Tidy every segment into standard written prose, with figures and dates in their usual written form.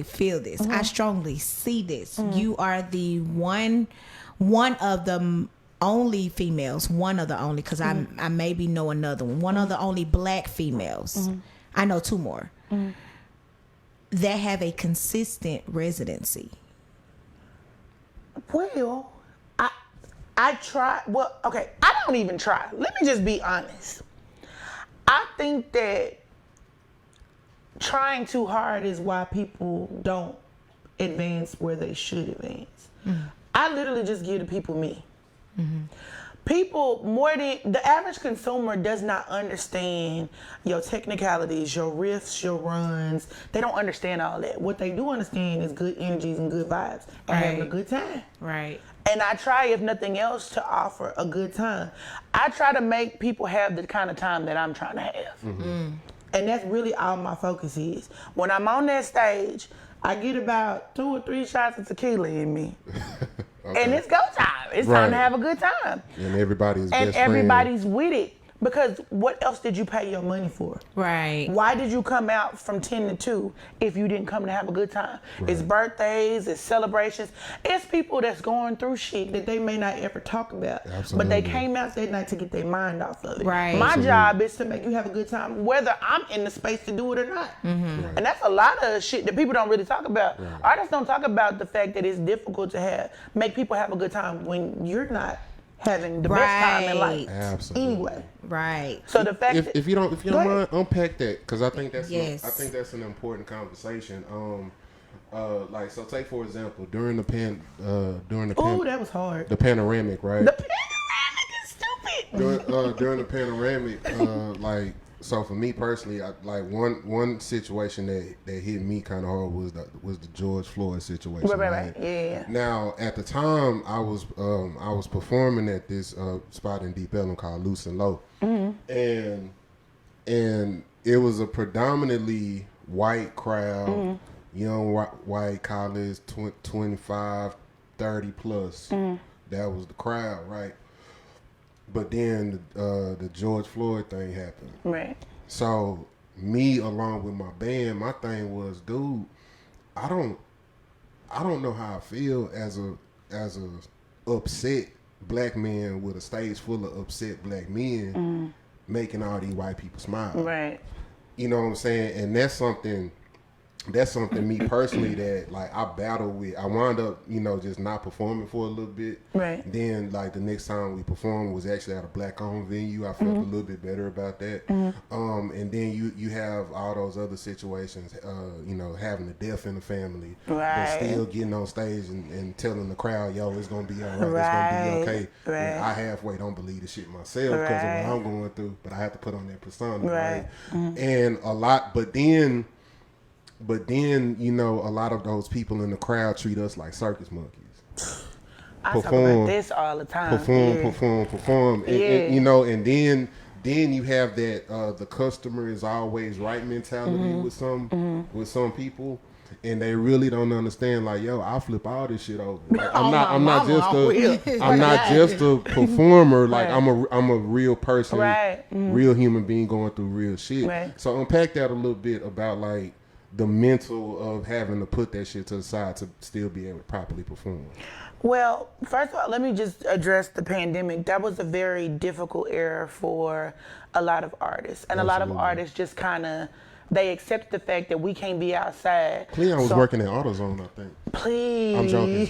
feel this. I strongly see this. You are the one of the only females, one of the only, because I maybe know another one of the only black females. I know two more that have a consistent residency. Well, I try. Well, okay, I don't even try. Let me just be honest. I think that trying too hard is why people don't advance where they should advance. I literally just give the people me. People, more than the average consumer, does not understand your technicalities, your riffs, your runs. They don't understand all that. What they do understand is good energies and good vibes and having a good time. Right. And I try, if nothing else, to offer a good time. I try to make people have the kind of time that I'm trying to have. And that's really all my focus is. When I'm on that stage, I get about 2 or 3 shots of tequila in me. And it's go time. It's time to have a good time. And everybody's best And everybody's with it. Because what else did you pay your money for? Right. Why did you come out from 10 to 2 if you didn't come to have a good time? Right. It's birthdays, it's celebrations. It's people that's going through shit that they may not ever talk about. Absolutely. But they came out that night to get their mind off of it. Right. My job is to make you have a good time, whether I'm in the space to do it or not. Right. And that's a lot of shit that people don't really talk about. Right. Artists don't talk about the fact that it's difficult to make people have a good time when you're not having the best time in life. Absolutely. Anyway. Right. So the fact if you don't mind, unpack that, because I think that's Yes. I think that's an important conversation. Like, so take for example during the that was hard. The panoramic, right? The panoramic is stupid. During the panoramic, like, so for me personally, one situation that hit me kind of hard was the George Floyd situation. Right. Yeah. Now at the time, I was performing at this spot in Deep Ellum called Loose and Low, and it was a predominantly white crowd, young white college, 25, 30 plus. That was the crowd, right? But then the George Floyd thing happened. Right. So me along with my band, my thing was, dude, I don't know how I feel as a upset black man with a stage full of upset black men making all these white people smile. Right. You know what I'm saying? And that's something me personally that like I battle with. I wound up, just not performing for a little bit. Right. Then like the next time we performed was actually at a black owned venue. I felt a little bit better about that. And then you have all those other situations, having a death in the family. Right. But still getting on stage and telling the crowd, yo, it's gonna be all right. It's gonna be okay. Right. I halfway don't believe the shit myself because of what I'm going through, but I have to put on that persona. Right. And a lot, but then, a lot of those people in the crowd treat us like circus monkeys. I talk about this all the time. Perform. And then you have that the customer is always right mentality with some people. And they really don't understand, like, yo, I'll flip all this shit over. Like, I'm not just a performer. Like, I'm a real person, real human being going through real shit. Right. So unpack that a little bit about like the mental of having to put that shit to the side to still be able to properly perform. Well, first of all, let me just address the pandemic. That was a very difficult era for a lot of artists. And Absolutely. A lot of artists just kind of, they accept the fact that we can't be outside. Cleon was working at AutoZone, I think. Please. I'm joking.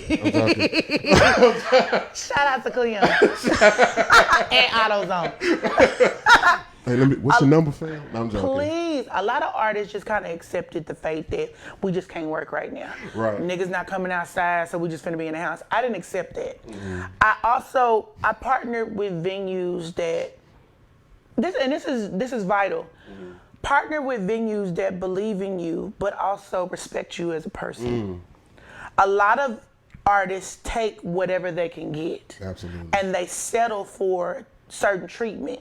Shout out to Cleon. And AutoZone. Hey, what's your number, fam? I'm joking. Please. A lot of artists just kind of accepted the fact that we just can't work right now. Right. Niggas not coming outside, so we just finna be in the house. I didn't accept that. I partnered with venues that, this is vital. Partner with venues that believe in you, but also respect you as a person. A lot of artists take whatever they can get. Absolutely. And they settle for certain treatment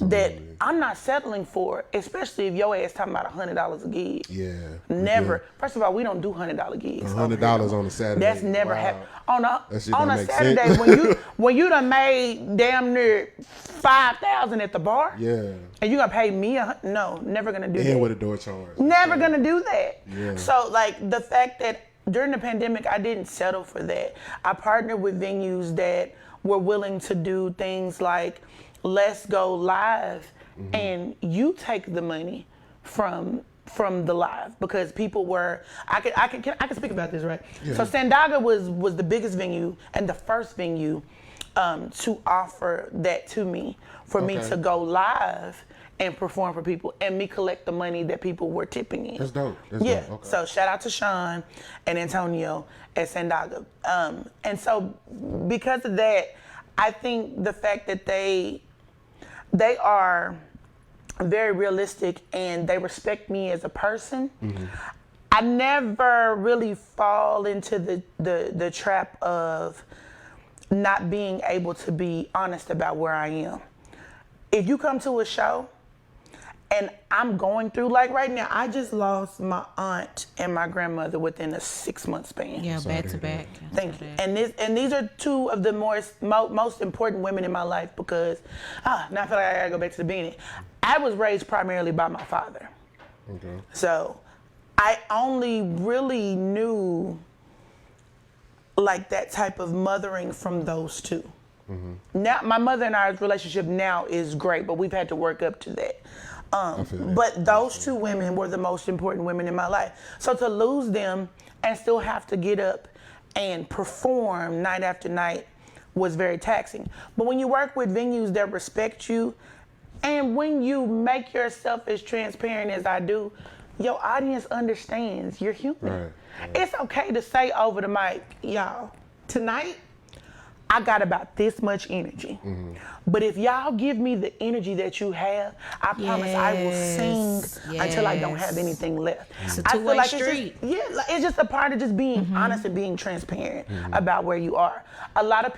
that I'm not settling for, especially if your ass talking about $100 a gig. Yeah. Never. First of all, we don't do $100 gigs. $100 on a Saturday. That's never happened. On a Saturday sense. when you done made damn near $5,000 at the bar. Yeah. And you gonna pay me no, never gonna do that. And with a door charge. Never gonna do that. Yeah. So like the fact that during the pandemic I didn't settle for that. I partnered with venues that were willing to do things like let's go live and you take the money from the live, because people were I can speak about this, right? Yeah. So Sandaga was the biggest venue and the first venue to offer that to me for me to go live and perform for people and me collect the money that people were tipping in. That's dope. That's dope. Okay. So shout out to Sean and Antonio at Sandaga. And so because of that, I think the fact that they are very realistic and they respect me as a person. I never really fall into the trap of not being able to be honest about where I am. If you come to a show and I'm going through, like right now, I just lost my aunt and my grandmother within a 6-month span. Yeah, back to back. Thank you. And these are two of the most important women in my life, because now I feel like I gotta go back to the beginning. I was raised primarily by my father. Okay. So I only really knew like that type of mothering from those two. Now my mother and I's relationship now is great, but we've had to work up to that. But those two women were the most important women in my life. So to lose them and still have to get up and perform night after night was very taxing. But when you work with venues that respect you, and when you make yourself as transparent as I do, your audience understands you're human. Right. It's okay to say over the mic, y'all, tonight, I got about this much energy. But if y'all give me the energy that you have, I promise I will sing until I don't have anything left. It's a two-way street. It's just a part of just being honest and being transparent about where you are. A lot of